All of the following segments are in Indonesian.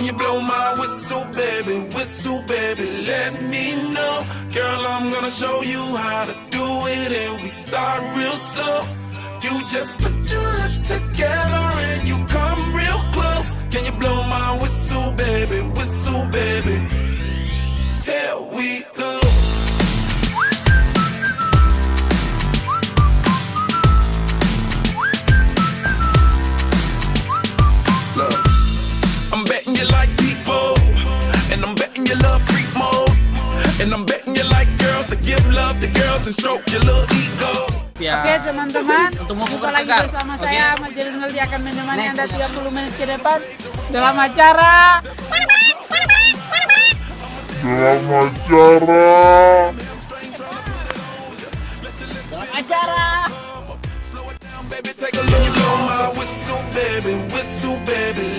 you blow my whistle, baby, let me know. Girl, I'm gonna show you how to do it, and we start real slow. You just put your lips together and you come real close. Can you blow my whistle, baby, here we go. Look, I'm betting you like people, and I'm betting you love freak mode, and I'm betting you like girls to give love to girls and stroke your little ego. Ya. Oke teman-teman, Untuk mau jumpa lagi bertegar. bersama Oke. saya Ahmad Jurnal. Dia akan menemani Anda 30 menit ke depan dalam acara Baby, take a look. You blow my whistle, baby,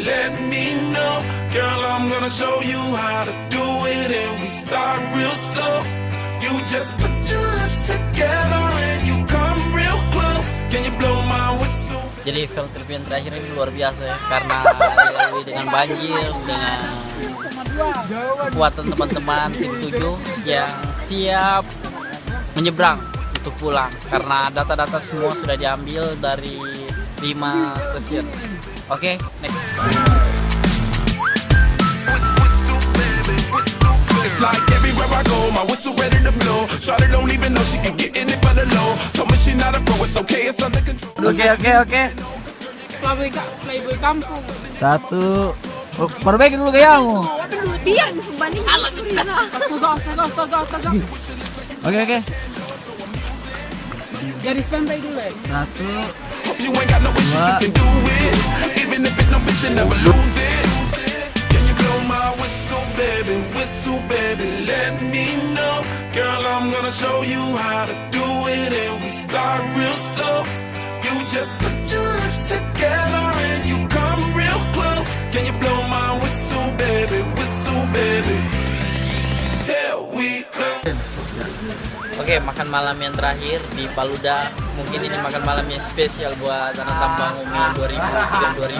let me know. Girl, I'm gonna show you how to do it, and we start real slow. You just put your lips together and you come real close. Can you blow my whistle? Jadi field trip yang terakhir ini luar biasa ya, karena dilalui dengan banjir, dengan kekuatan teman-teman tim 7 yang siap menyeberang untuk pulang, karena data-data semua sudah diambil dari 5 stasiun. Oke, next. It's like everywhere I go, my whistle ready to blow. Shawty don't even know she can get in it for the low. Told me she not a pro, it's okay, it's under control. Oke. Playboy kampung. Satu. Perbaiki dulu gayamu. Biar banding Astaga. Oke. Garis pantai dulu ya. Satu. Hope you ain't got no issue, you can do it. Even if it no fit, you never lose it. Can you blow my whistle, baby, let me know. Girl, I'm gonna show you how to do it, and we start real slow. You just put your lips together and you come real close. Can you blow my whistle, baby, here we go. Oke, makan malam yang terakhir di Paluda. Mungkin ini makan malam yang spesial buat anak tambang Umi 2013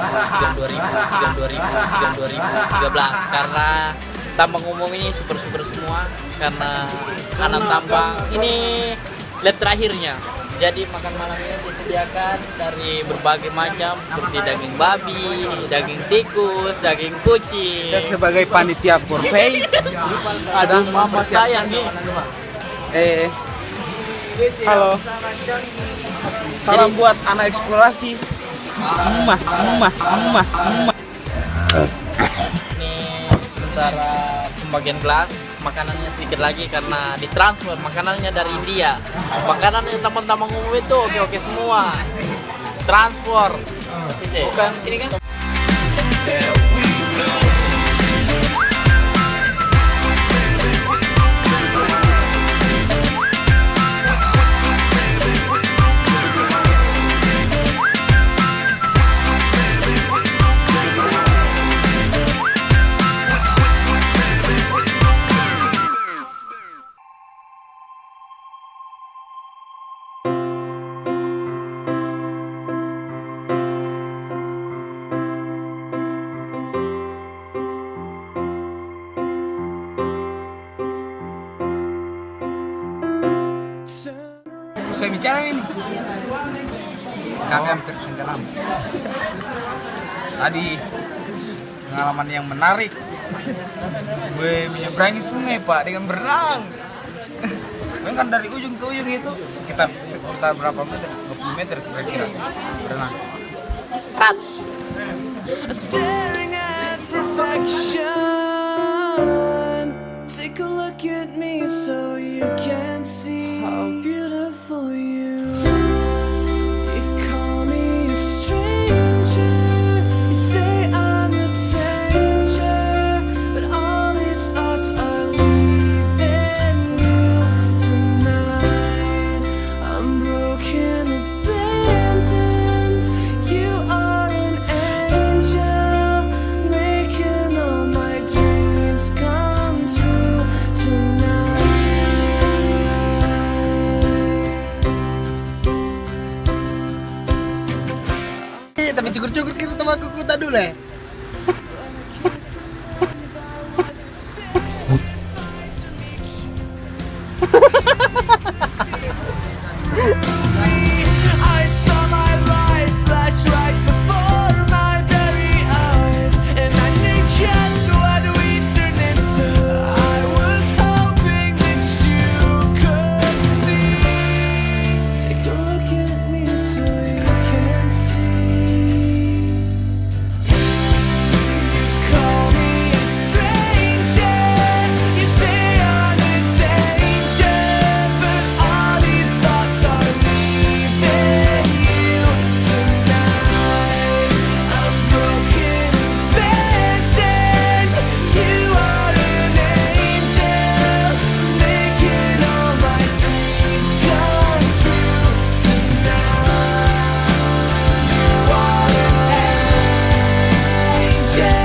karena tambang umum ini super semua, karena anak tambang ini lab terakhirnya. Jadi makan malam ini disediakan dari berbagai macam seperti daging babi, daging tikus, daging kucing. Saya sebagai panitia Corvey. Ada mama saya nih. Halo. Salam buat anak eksplorasi. Emak. Ini sementara pembagian kelas, makanannya sedikit lagi karena ditransfer makanannya dari India. Makanan yang taman-taman umum itu oke semua. Transport. Bukan sini kan? Saya bicara ini. Kami hampir tenggelam. Tadi pengalaman yang menarik. Gue menyeberangi sungai Pak dengan berenang. Kan dari ujung ke ujung itu sekitar berapa meter? 20 meter kira-kira berenang. Cut. Staring at perfection. Take a look at me so you can see how beautiful you are. You call me a stranger. You say I'm a danger, but all these thoughts are leaving you tonight. I'm broken, abandoned. You are an angel, making all my dreams come true tonight. Tapi cukur-cukur kita sama kuku tak dulu ya. I saw my life flash right before my very eyes, and I knew just what we turned into. I was hoping that you could see. Take a look at me so you can see. Call me a stranger. You say I'm in danger, but all these thoughts are leaving you tonight. I'm broken, abandoned. You are an angel, making all my dreams come true tonight. You are an angel,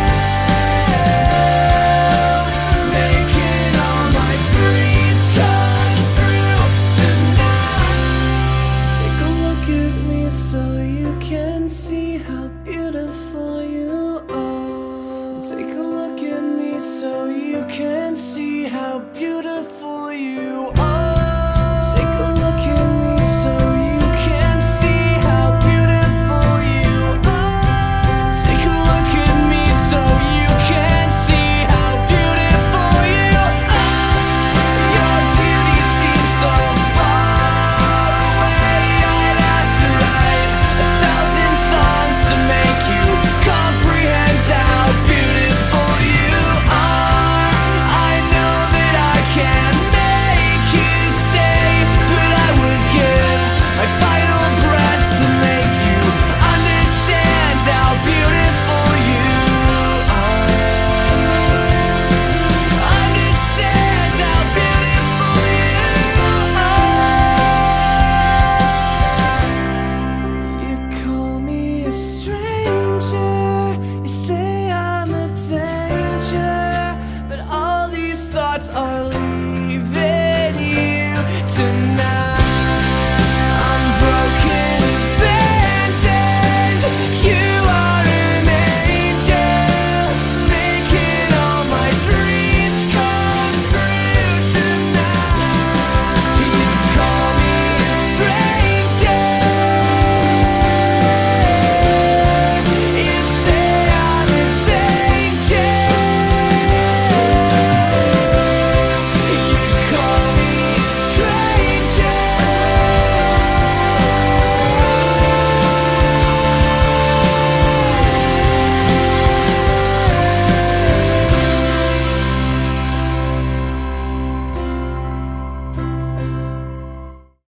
making all my dreams come true tonight. Take a look at me so you can see how beautiful you are. Take a look at me so you can see how beautiful you are. Take a look at me so you can see how beautiful you are. Take a look at me so you can see how beautiful you are. Your beauty seems so far away. I'd have to write 1,000 songs to make you comprehend how beautiful you are. I know that I can make you stay, but I would give my final breath to make you understand how beautiful you are. Understand how beautiful you are. You call me a stranger. You say I'm a danger, but all these thoughts are leaving you tonight.